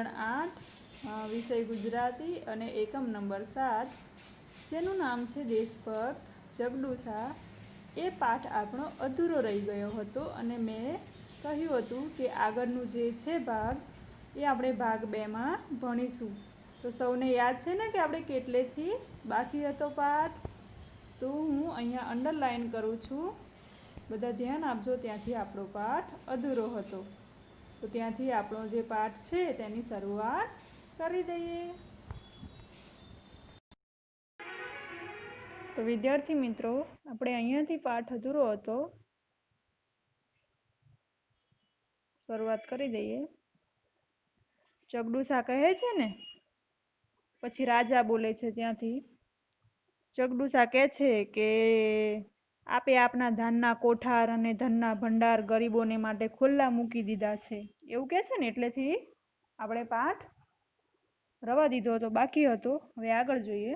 ધોરણ 8 વિષય ગુજરાતી અને એકમ નંબર 7 જેનું નામ છે દેશભક્ત જગડુસા। એ પાઠ આપણો અધૂરો રહી ગયો હતો અને મેં કહ્યું હતું કે આગળનું જે છે ભાગ એ આપણે ભાગ 2માં ભણીશું। તો સૌને યાદ છે ને કે આપણે કેટલેથી બાકી હતો પાઠ? તો હું અહીંયા અંડરલાઈન કરું છું, બધા ધ્યાન આપજો, ત્યાંથી આપણો પાઠ અધૂરો હતો। તો ત્યાંથી આપણો જે પાઠ છે તેની શરૂઆત કરી દઈએ। તો વિદ્યાર્થી મિત્રો, આપણે અહીંયાથી પાઠ અધૂરો હતો, શરૂઆત કરી દઈએ। જગડુસા કહે છે ને, પછી રાજા બોલે છે ત્યાંથી। જગડુસા કહે છે કે આપે આપના ધાનના કોઠાર અને ધનના ભંડાર ગરીબોને માટે ખુલ્લા મૂકી દીધા છે, એવું કહે છે ને, એટલેથી આપણે પાઠ રવા દીધો હતો, બાકી હતો। હવે આગળ જોઈએ।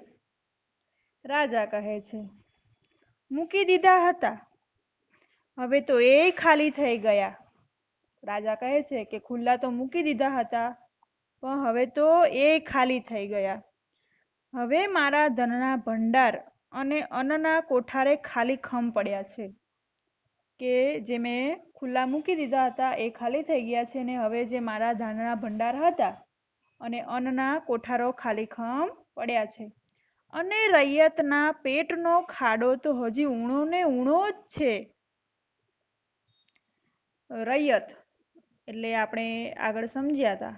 રાજા કહે છે, મૂકી દીધા હતા, હવે તો એ ખાલી થઈ ગયા। રાજા કહે છે કે ખુલ્લા તો મૂકી દીધા હતા, પણ હવે તો એ ખાલી થઈ ગયા। હવે મારા ધનના ભંડાર અને અન્નના કોઠારે ખાલી ખમ પડ્યા છે, કે જે મેં ખુલ્લા મૂકી દીધા હતા એ ખાલી થઈ ગયા છે, ને હવે જે મારા ધાનના ભંડાર હતા અને અન્નના કોઠારો ખાલી ખમ પડ્યા છે, અને રૈયતના પેટનો ખાડો તો હજી ઊણો ને ઊણો જ છે। રૈયત એટલે આપણે આગળ સમજ્યા હતા,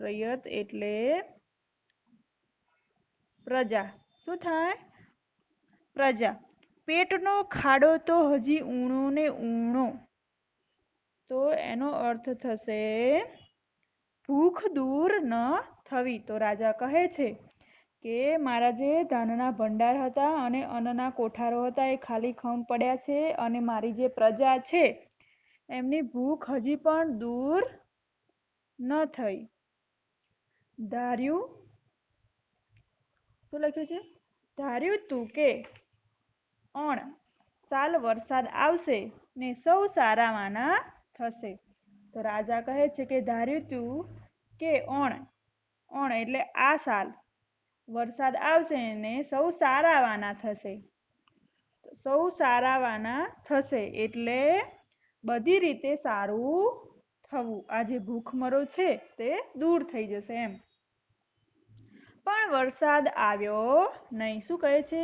રૈયત એટલે પ્રજા। શું થાય? પ્રજા। પેટનો ખાડો તો હજી ઊણો ને ઊણો, તો એનો અર્થ થશે ભૂખ દૂર ન થવી। તો રાજા કહે છે કે મારા જે ધાનના ભંડાર હતા અને અન્નના કોઠારો હતા એ ખાલી ખમ પડ્યા છે, અને મારી જે પ્રજા છે એમની ભૂખ હજી પણ દૂર ન થઈ। ધાર્યું, શું લખ્યું છે? ધાર્યું તું કે સાલ વરસાદ આવશે ને સૌ સારાવાના થશે। તો રાજા કહે છે કે ધાર્યું તું કે એટલે આ સાલ વરસાદ આવશે ને સૌ સારાવાના થશે। સૌ સારાવાના થશે એટલે બધી રીતે સારું થવું, આ જે ભૂખમરો છે તે દૂર થઈ જશે એમ। પણ વરસાદ આવ્યો નહીં। શું કહે છે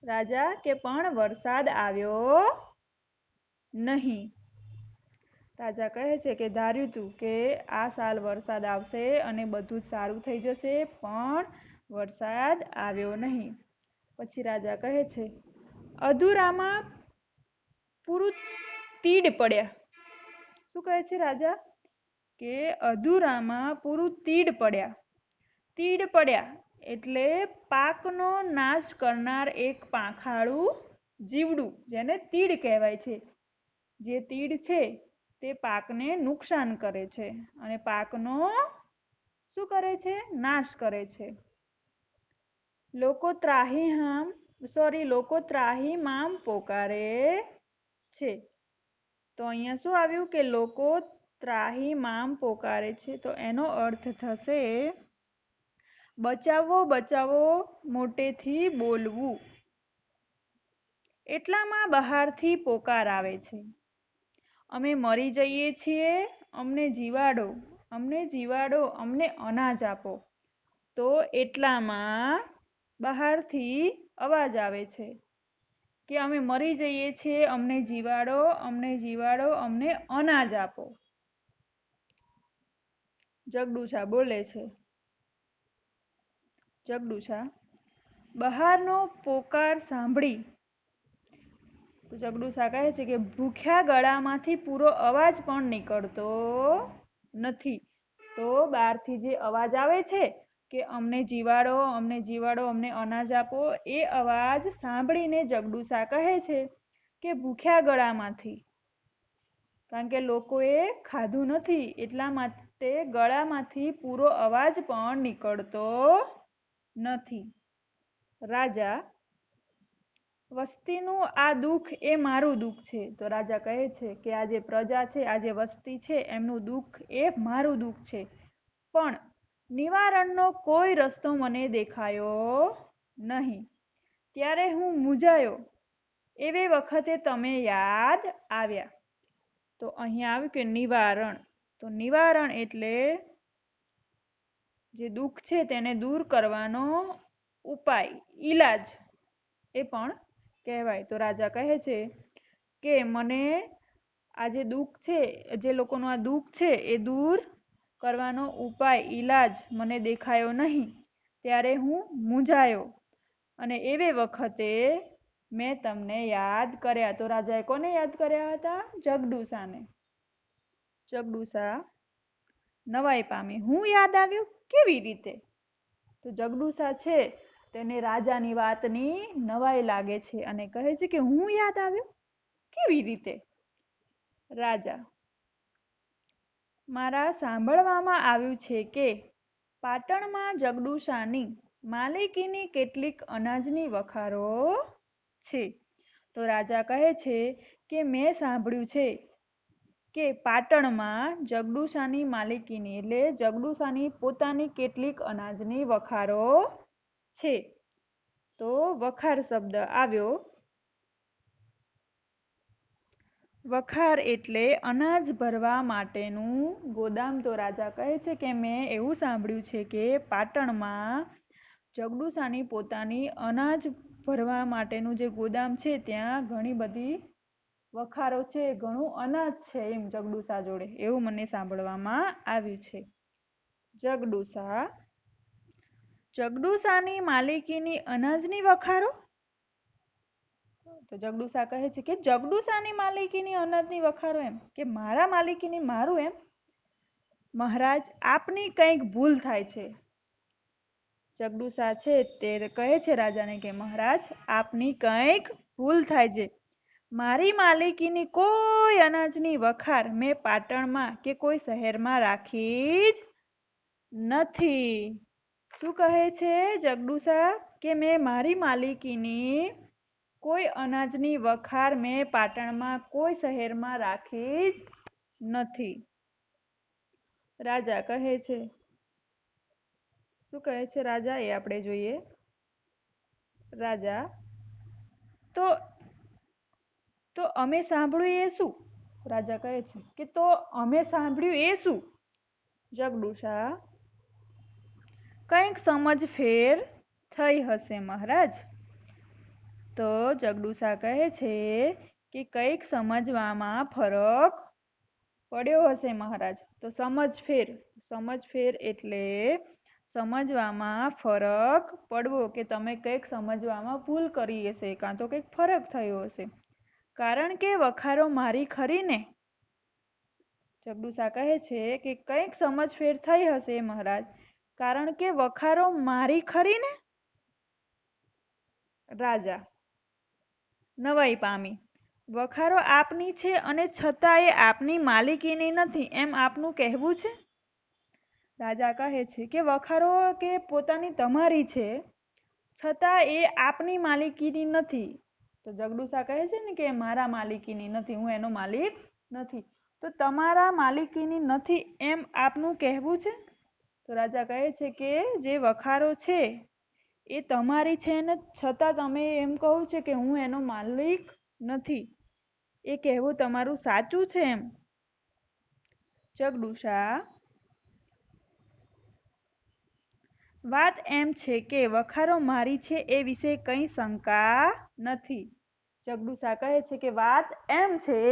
રાજા? કે પણ વરસાદ આવ્યો નહીં। રાજા કહે છે કે ધાર્યું તું કે આ સાલ વરસાદ આવશે અને બધું જ સારું થઈ જશે, પણ વરસાદ આવ્યો નહીં। પછી રાજા કહે છે અધૂરામાં પૂરું તીડ પડ્યા। શું કહે છે રાજા? કે અધૂરામાં પૂરું તીડ પડ્યા। તીડ પડ્યા એટલે પાકનો નાશ કરનાર એક પાંખાળું જીવડું, જેને તીડ કહેવાય છે। જે તીડ છે તે પાકને નુકસાન કરે છે અને પાકનો શું કરે છે? નાશ કરે છે। લોકો ત્રાહિમામ પોકારે છે। તો અહીંયા શું આવ્યું કે લોકો ત્રાહિમામ પોકારે છે, તો એનો અર્થ થશે બચાવો બચાવો મોટેથી બોલવું। એટલામાં બહારથી પોકાર આવે છે, અમે મરી જઈએ છીએ, અમને જીવાડો, અમને જીવાડો, અમને અનાજ આપો। તો એટલામાં બહારથી અવાજ આવે છે કે અમે મરી જઈએ છીએ, અમને જીવાડો, અમને જીવાડો, અમને અનાજ આપો। જગડુસા બોલે છે, જગડુસા બહારનો પોકાર સાંભળી, તો જગડુસા કહે છે કે ભૂખ્યા ગળામાંથી પૂરો અવાજ પણ નીકળતો નથી। તો બહારથી જે અવાજ આવે છે કે અમને જીવાડો, અમને જીવાડો, અમને અનાજ આપો, એ અવાજ સાંભળીને જગડુસા કહે છે કે ભૂખ્યા ગળામાંથી, કારણ કે લોકોએ ખાધું નથી એટલા માટે ગળામાંથી પૂરો અવાજ પણ નીકળતો નથી। રાજા વસ્તીનું આ દુઃખ એ મારું દુઃખ છે. તો રાજા કહે છે કે આ જે પ્રજા છે, આ જે વસ્તી છે, એમનું દુઃખ એ મારું દુઃખ છે, પણ નિવારણનો કોઈ રસ્તો મને દેખાયો નહીં. ત્યારે હું મૂંઝાયો, એવે વખતે તમે યાદ આવ્યા. તો અહીંયા આવ્યું કે નિવારણ. તો નિવારણ એટલે જે દુઃખ છે તેને દૂર કરવાનો ઉપાય, ઈલાજ એ પણ કહેવાય. તો રાજા કહે છે કે મને આ જે દુઃખ છે, જે લોકોનું આ દુઃખ છે એ દૂર કરવાનો ઉપાય, ઈલાજ મને દેખાયો નહીં. ત્યારે હું મૂંઝાયો અને એવે વખતે મેં તમને યાદ કર્યા. તો રાજાએ કોને યાદ કર્યા હતા? જગડુશાને. જગડુશા નવાઈ પામી. હું યાદ આવ્યું? કેવી રીતે? તો જગડુશા છે તેને રાજાની વાતની નવાઈ લાગે છે અને કહે છે કે હું યાદ આવ્યું? કેવી રીતે? રાજા: મારા સાંભળવામાં આવ્યું છે કે પાટણમાં જગડુશાની માલિકીની કેટલીક અનાજની વખારો છે. તો રાજા કહે છે કે મેં સાંભળ્યું છે કે પાટણમાં જગડુશાની માલિકીની એટલે જગડુશાની પોતાની કેટલીક અનાજની વખારો છે. તો વખાર શબ્દ આવ્યો. વખાર એટલે અનાજ ભરવા માટેનું ગોદામ. તો રાજા કહે છે કે મેં એવું સાંભળ્યું છે કે પાટણમાં જગડુશાની પોતાની અનાજ ભરવા માટેનું જે ગોદામ છે ત્યાં ઘણી બધી વખારો છે, ઘણું અનાજ છે એમ જગડુશા જોડે, એવું મને સાંભળવામાં આવ્યું છે. જગડુશા: જગડુશાની માલિકીની અનાજની વખારો? તો જગડુશા કહે છે કે જગડુશાની માલિકીની અનાજની વખારો એમ કે મારા માલિકીની મારું એમ? મહારાજ, આપની કંઈક ભૂલ થાય છે. જગડુશા છે તે કહે છે રાજાને કે મહારાજ, આપની કંઈક ભૂલ થાય છે. મારી માલિકીની કોઈ અનાજની વખાર મેં પાટણમાં કે કોઈ શહેરમાં રાખી જ નથી. શું કહે છે જગડુશા? કે મેં મારી માલિકીની કોઈ અનાજની વખાર મેં પાટણમાં કોઈ શહેરમાં રાખી જ નથી. રાજા કહે છે, શું કહે છે રાજા એ આપણે જોઈએ. રાજા: તો અમે સાંભળ્યું એ શું? રાજા કહે છે કે તો અમે સાંભળ્યું એ શું? જગડુશા: કંઈક સમજ ફેર થઈ હશે મહારાજ. તો જગડુશા કહે છે કે કંઈક સમજવામાં ફરક પડ્યો હશે મહારાજ. તો સમજફેર એટલે સમજવામાં ફરક પડવો, કે તમે કંઈક સમજવામાં ભૂલ કરી હશે કાં તો કંઈક ફરક થયો હશે. કારણ કે વખારો મારી ખરી ને? જગડુશા કહે છે કે કંઈક સમજફેર થઈ હશે મહારાજ, કારણ કે વખારો મારી ખરી ને? રાજા નવાઈ પામી: વખારો આપની છે અને છતાં એ આપની માલિકીની નથી, એમ આપનું કહેવું છે? રાજા કહે છે કે વખારો કે પોતાની તમારી છે, છતાં એ આપની માલિકીની નથી. તો જગડુશા કહે છે ને કે મારા માલિકીની નથી, હું એનો માલિક નથી. તો તમારા માલિકીની નથી એમ આપનું કહેવું છે? તો રાજા કહે છે કે જે વખારો છે એ તમારી છે ને છતાં તમે એમ કહો છો કે હું એનો માલિક નથી, એ કહેવું તમારું સાચું છે એમ? જગડુશા: વાત એમ છે કે વખારો મારી છે એ વિશે કંઈ શંકા નથી. જગડુશા કહે છે કે વાત એમ છે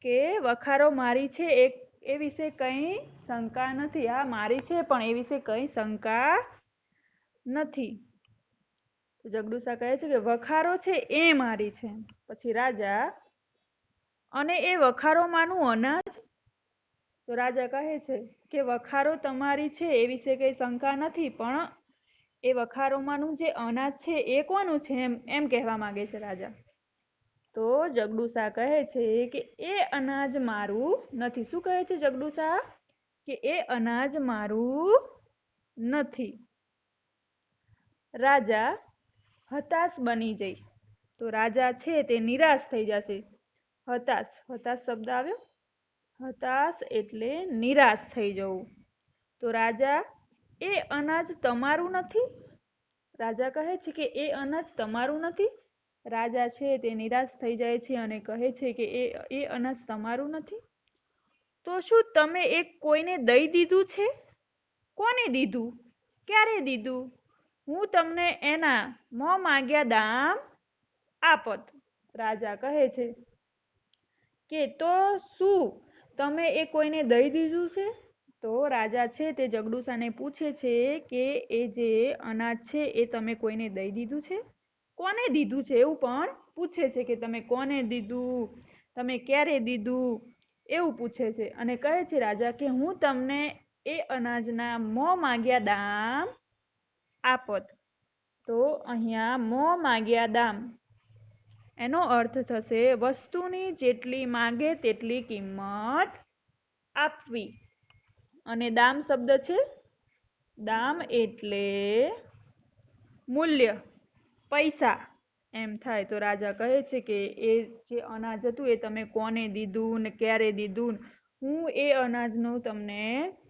કે વખારો મારી છે એ વિશે કંઈ શંકા નથી. હા, મારી છે પણ એ વિશે કંઈ શંકા નથી. જગડુશા કહે છે કે વખારો છે એ મારી છે. પછી રાજા: અને એ વખારોમાંનું અનાજ? તો રાજા કહે છે કે વખારો તમારી છે એ વિશે કંઈ શંકા નથી, પણ એ વખારોમાંનું જે અનાજ છે એ કોનું છે એમ કહેવા માંગે છે રાજા. તો જગડુશા કહે છે કે એ અનાજ મારું નથી. શું કહે છે જગડુશા? કે એ અનાજ મારું નથી. રાજા હતાશ બની જઈ તો રાજા છે તે નિરાશ થઈ જશે. હતાશ, હતાશ શબ્દ આવ્યો. હતાશ એટલે નિરાશ થઈ જવું. તો રાજા, એ અનાજ તમારું નથી? રાજા કહે છે કે એ અનાજ તમારું નથી? રાજા છે તે નિરાશ થઈ જાય છે અને કહે છે કે એ અનાજ તમારું નથી? તો શું તમે એ કોઈને દઈ દીધું છે? કોને દીધું? ક્યારે દીધું? હું તમને એના મોં માંગ્યા દામ આપત. રાજા કહે છે કે તો શું તમે એ કોઈને દઈ દીધું છે? તો રાજા છે તે જગડુસાને પૂછે છે કે એ જે અનાજ છે એ તમે કોઈને દઈ દીધું છે? કોને દીધું છે એવું પણ પૂછે છે કે તમે કોને દીધું, તમે ક્યારે દીધું, એવું પૂછે છે. અને કહે છે રાજા કે હું તમને એ અનાજના મોં માંગ્યા દામ આપત. તો અહીંયા મોં માંગ્યા દામ એનો અર્થ થશે વસ્તુની જેટલી માંગે તેટલી કિંમત આપવી. અને દામ શબ્દ છે, દામ એટલે મૂલ્ય, પૈસા એમ થાય. તો રાજા કહે છે કે એ જે અનાજ હતું એ તમે કોને દીધું ને ક્યારે દીધું, હું એ અનાજનું તમને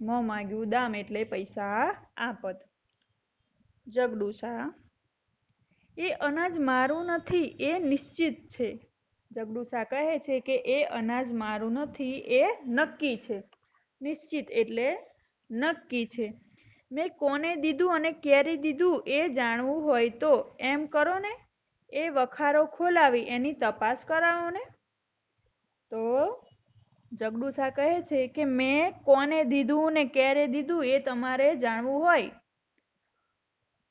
મોં માંગ્યું દામ એટલે પૈસા આપત. જગડુસા, એ અનાજ મારું નથી એ નિશ્ચિત છે. જગડુસા કહે છે કે એ અનાજ મારું નથી એ નક્કી છે. નિશ્ચિત એટલે નક્કી છે. મેં કોને દીધું અને ક્યારે દીધું એ જાણવું હોય તો એમ કરો ને, એ વખારો ખોલાવી એની તપાસ કરાવો ને. તો જગડુસા કહે છે કે મેં કોને દીધું ને ક્યારે દીધું એ તમારે જાણવું હોય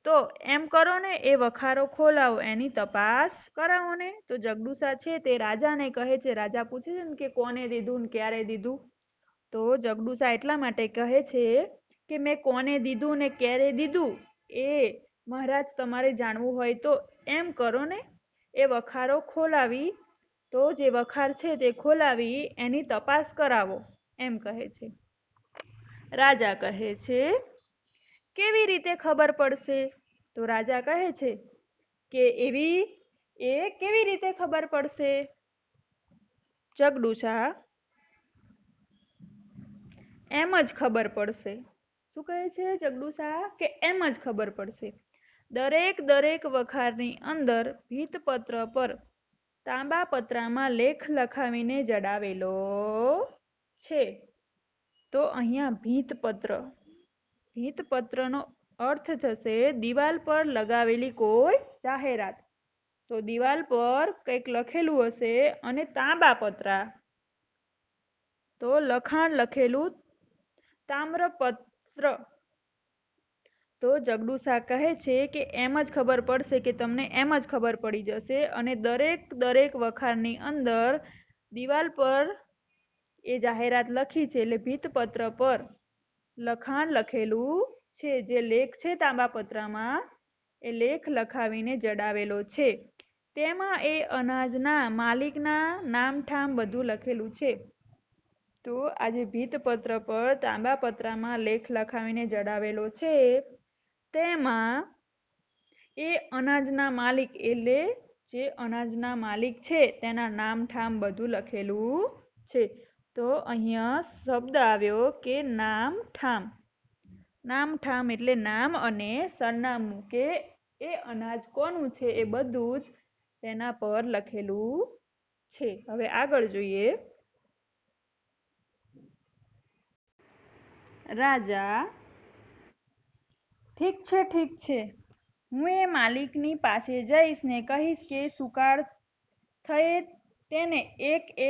તો એમ કરો ને, એ વખારો ખોલાવો એની તપાસ કરાવો ને. તો જગડુસા છે તે રાજાને કહે છે, રાજા પૂછે છે ને કે કોને દીધું ને ક્યારે દીધું. તો જગડુસા એટલા માટે કહે છે કે મેં કોને દીધું ને ક્યારે દીધું એ મહારાજ તમારે જાણવું હોય તો એમ કરો ને, એ વખારો ખોલાવી, તો જે વખાર છે તે ખોલાવી એની તપાસ કરાવો એમ કહે છે. રાજા કહે છે કેવી રીતે ખબર પડશે? તો રાજા કહે છે કે કેવી રીતે ખબર પડશે? જગડુસા, એમ જ ખબર પડશે. શું કહે છે જગડુસા? કે એમ જ ખબર પડશે. દરેક વખારની અંદર ભીતપત્ર પર તાંબા પત્રામાં લેખ લખાવીને જડાવેલો છે. તો અહીંયા ભીતપત્ર, ભીતપત્રનો અર્થ થશે દિવાલ પર લગાવેલી કોઈ જાહેરાત. તો દિવાલ પર કંઈક લખેલું હશે અને તાંબા પત્રા તો લખાણ લખેલું તામ્રપત્ર. તો જગડુસા કહે છે કે એમ જ ખબર પડશે, કે તમને એમ જ ખબર પડી જશે. અને દરેક વખારની અંદર દિવાલ પર એ જાહેરાત લખી છે એટલે ભીતપત્ર પર લખાણ લખેલું છે. જે લેખ છે તાંબા પત્રમાં એ લેખ લખાવીને જડાવેલો છે. તેમાં એ અનાજના માલિકના નામ ઠામ બધું લખેલું છે. તો આજે ભીતપત્ર પર તાંબા પત્રમાં લેખ લખાવીને જડાવેલો છે તેમાં એ અનાજના માલિક એટલે જે અનાજના માલિક છે તેના નામ ઠામ બધું લખેલું છે. તો અહીંયા શબ્દ આવ્યો કે નામ ઠામ. નામ ઠામ એટલે નામ અને સરનામું, કે એ અનાજ કોનું છે એ બધું જ તેના પર લખેલું છે. હવે આગળ જોઈએ. રાજા, ઠીક છે, હું એ માલિકની પાસે જઈશ ને કહીશ કે સુકાળ થયે તેને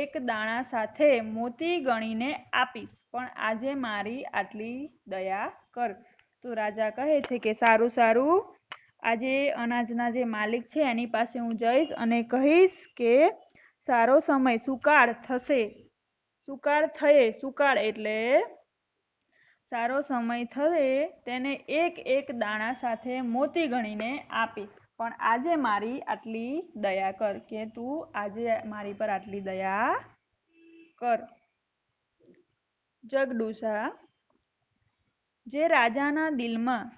એક દાણા સાથે મોતી ગણીને આપીશ, પણ આજે મારી આટલી દયા કર. તો રાજા કહે છે કે સારું, આજે અનાજના જે માલિક છે એની પાસે હું જઈશ અને કહીશ કે સારો સમય સુકાળ થશે. સુકાળ થયે, સુકાળ એટલે સારો સમય થયે તેને એક દાણા સાથે મોતી ગણીને આપીશ, પણ આજે મારી આટલી દયા કર, કે તું આજે મારી પર આટલી દયા કર. જગડુસા, જે રાજાના દિલમાં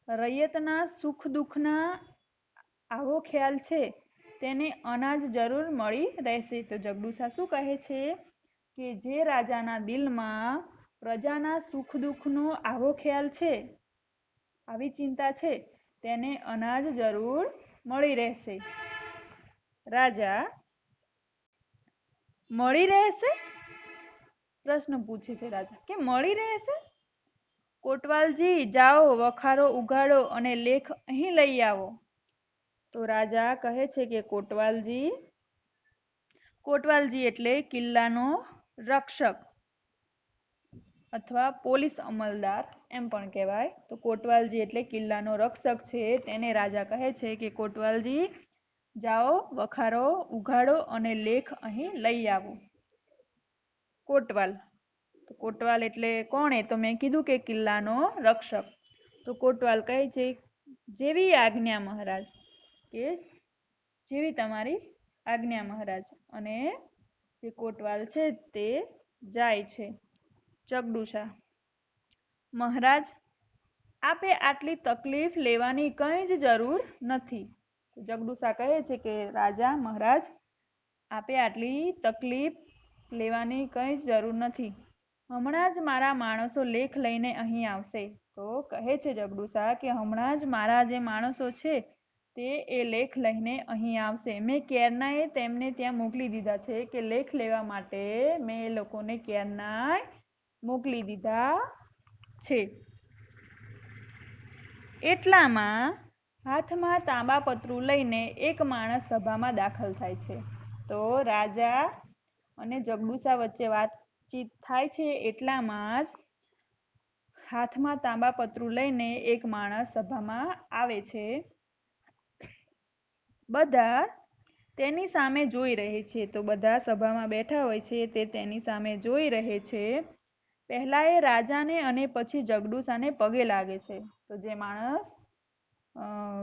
રૈયતના સુખ દુઃખના આવો ખ્યાલ છે તેને અનાજ જરૂર મળી રહેશે. તો જગડુશા શું કહે છે કે જે રાજાના દિલમાં પ્રજાના સુખ દુઃખનો આવો ખ્યાલ છે, આવી ચિંતા છે, તેને અનાજ જરૂર મળી રહેશે. રાજા મળી રહેશે પ્રશ્ન પૂછે છે રાજા કે મળી રહેશે? કોટવાલજી જાઓ, વખારો ઉગાડો અને લેખ અહીં લઈ આવો. તો રાજા કહે છે કે કોટવાલજી એટલે કિલ્લાનો રક્ષક અથવા પોલીસ અમલદાર એમ પણ કહેવાય. તો કોટવાલજી એટલે કિલ્લાનો રક્ષક છે. તેને રાજા કહે છે કે કોટવાલજી જાઓ, વખારો ઉગાડો અને લેખ અહીં લઈ આવો. કોટવાલ એટલે કોણ? એ તો મેં કીધું કે કિલ્લાનો રક્ષક. તો કોટવાલ કહે છે જેવી આજ્ઞા મહારાજ, કે જેવી તમારી આજ્ઞા મહારાજ. અને જે કોટવાલ છે તે જાય છે. જગડુશા મહારાજ, આપે આટલી તકલીફ લેવાની કંઈ જ જરૂર નથી. જગડુશા કહે છે કે રાજા મહારાજ, આપે આટલી તકલીફ લેવાની કંઈ જ જરૂર નથી. હમણાં જ મારા માણસો લેખ લઈને અહીં આવશે. તો કહે છે જગડુશા કે હમણાં જ મારા જે માણસો છે તે એ લેખ લઈને અહીં આવશે. મેં ક્યારનાય તેમને ત્યાં મોકલી દીધા છે કે લેખ લેવા માટે મેં એ લોકોને ક્યારનાય મોકલી દીધા છે. એટલામાં હાથમાં તાંબાપત્રું લઈને એક માણસ સભામાં દાખલ થાય છે. તો રાજા અને જગડુશા વચ્ચે વાતચીત થાય છે. એટલામાં જ હાથમાં તાંબાપત્રું લઈને એક માણસ સભામાં આવે છે. બધા તેની સામે જોઈ રહે છે. તો બધા સભામાં બેઠા હોય છે તે તેની સામે જોઈ રહે છે. પહેલા એ રાજાને અને પછી જગડુશાને પગે લાગે છે. તો જે માણસ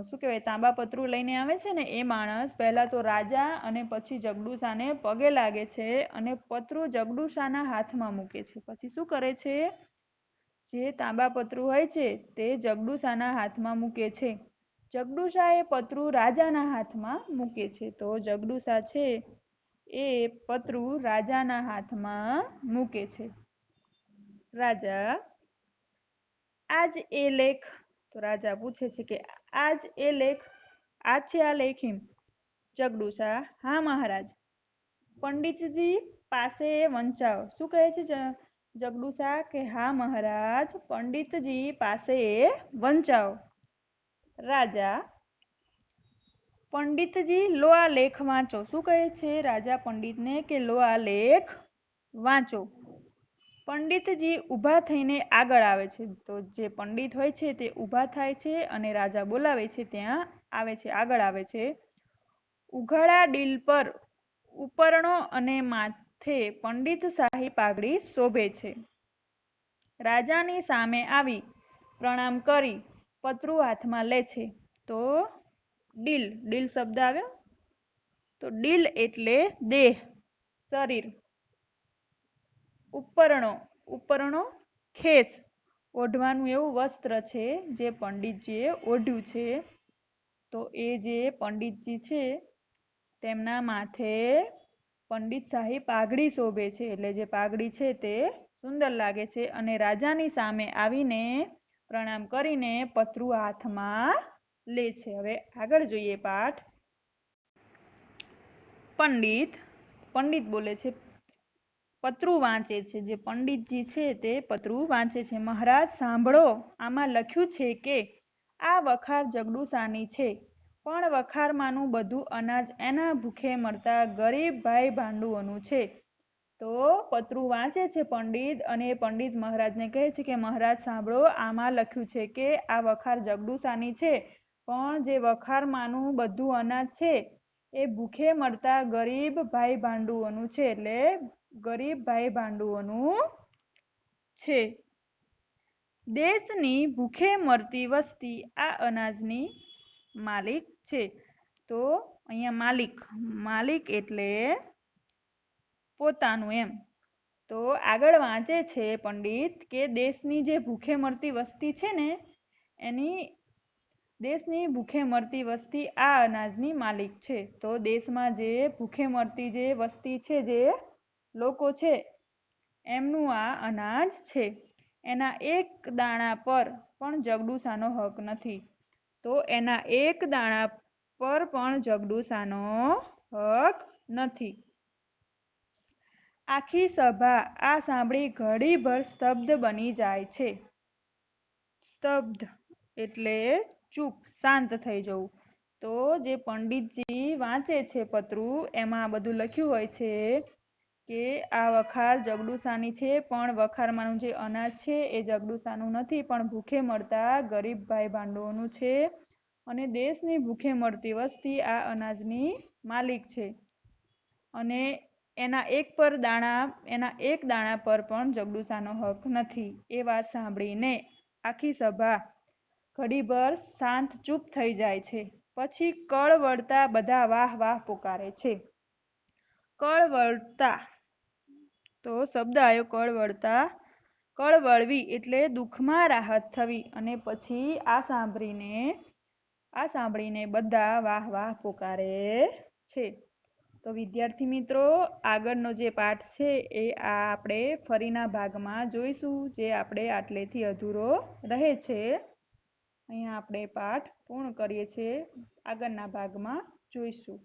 શું કહેવાય તાંબાપત્રું લઈને આવે છે ને એ માણસ પહેલા તો રાજા અને પછી જગડુશાને પગે લાગે છે અને પત્રું જગડુશાના હાથમાં મૂકે છે. પછી શું કરે છે? જે તાંબાપત્રું હોય છે તે જગડુશાના હાથમાં મૂકે છે. જગડુશા એ પત્રું રાજાના હાથમાં મૂકે છે. તો જગડુશા છે એ પત્રું રાજાના હાથમાં મૂકે છે. રાજા આજ એ લેખ, તો રાજા પૂછે છે કે આજ એ લેખ, આજ છે આ લેખ એમ? જગડુશા હા મહારાજ. પંડિતજી પાસે વંચાવો. શું કહે છે જગડુશા કે હા મહારાજ, પંડિતજી પાસે વંચાવો. રાજા પંડિતજી લો આ લેખ વાંચો. શું કહે છે રાજા પંડિતને કે લો આ લેખ વાંચો. પંડિતજી ઊભા થઈને આગળ આવે છે. તો જે પંડિત હોય છે તે ઊભા થાય છે અને રાજા બોલાવે છે ત્યાં આવે છે, આગળ આવે છે. ઉઘાડા ડીલ પર ઉપરણો અને માથે પંડિત શાહી પાઘડી શોભે છે. રાજાની સામે આવી પ્રણામ કરી પત્રું હાથમાં લે છે. તો ડીલ શબ્દ આવ્યો. તો ડીલ એટલે દેહ, શરીર. ઉપરણો ખેસ, ઓઢવાનું એવું વસ્ત્ર છે જે પંડિતજીએ ઓઢ્યું છે. તો એ જે પંડિતજી છે તેમના માથે પંડિત શાહી પાઘડી શોભે છે. એટલે જે પાઘડી છે તે સુંદર લાગે છે. અને રાજાની સામે આવીને પ્રણામ કરીને પત્રું હાથમાં લે છે. હવે આગળ જોઈએ પાઠ. પંડિત બોલે છે, પત્રું વાંચે છે. જે પંડિતજી છે તે પત્રું વાંચે છે. મહારાજ સાંભળો, આમાં લખ્યું છે કે આ વખાર જગડુશાની છે, પણ વખારમાંનું બધું અનાજ એના ભૂખે મરતા ગરીબ ભાઈ ભાંડુઓનું છે. તો પત્રું વાંચે છે પંડિત, અને પંડિત મહારાજને કહે છે કે મહારાજ સાંભળો, આમાં લખ્યું છે કે આ વખાર જગડુશાની છે, પણ જે વખારમાંનું બધું અનાજ છે એ ભૂખે મરતા ગરીબ ભાઈ ભાંડુઓનું છે. એટલે ગરીબ ભાઈ ભાંડુઓનું છે. દેશની ભૂખે મરતી વસ્તી આ અનાજની માલિક છે. તો અહીંયા માલિક એટલે પોતાનું એમ. તો આગળ વાંચે છે પંડિત કે દેશની જે ભૂખે મરતી વસ્તી છે ને એની દેશની ભૂખે મરતી વસ્તી આ અનાજની માલિક છે. તો દેશમાં જે ભૂખે મરતી જે વસ્તી છે, જે લોકો છે, એમનું આ અનાજ છે. એના એક દાણા પર પણ જગડુશાનો હક નથી. તો એના એક દાણા પર પણ જગડુશાનો હક નથી. આખી સભા આ સાંભળી ઘડીભર સ્તબ્ધ બની જાય છે. સ્તબ્ધ એટલે ચૂપ, શાંત થઈ જવું. તો જે પંડિતજી વાંચે છે પત્રું, એમાં બધું લખ્યું હોય છે કે આ વખાર જગડુશાની છે, પણ વખારમાંનું જે અનાજ છે એ જગડુશાનું નથી, પણ ભૂખે મરતા ગરીબ ભાઈ ભાંડવોનું છે. અને દેશની ભૂખે મરતી વસ્તી આ અનાજની માલિક છે. અને એના એક દાણા પર પણ જગડુશાનો હક નથી. એ વાત સાંભળીને આખી સભા ઘડીભર શાંત ચૂપ થઈ જાય છે. પછી કળવળતા બધા વાહ વાહ પુકારે છે. કળવળતા, તો શબ્દ આવ્યો કળવળતા. કળવળવી એટલે દુઃખમાં રાહત થવી. અને પછી આ સાંભળીને બધા વાહ વાહ પુકારે છે. તો વિદ્યાર્થી મિત્રો, આગળનો જે પાઠ છે એ આપણે ફરીના ભાગમાં જોઈશું, જે આપણે આટલેથી અધૂરો રહે છે. અહીંયા આપણે પાઠ પૂર્ણ કરીએ છીએ. આગળના ભાગમાં જોઈશું.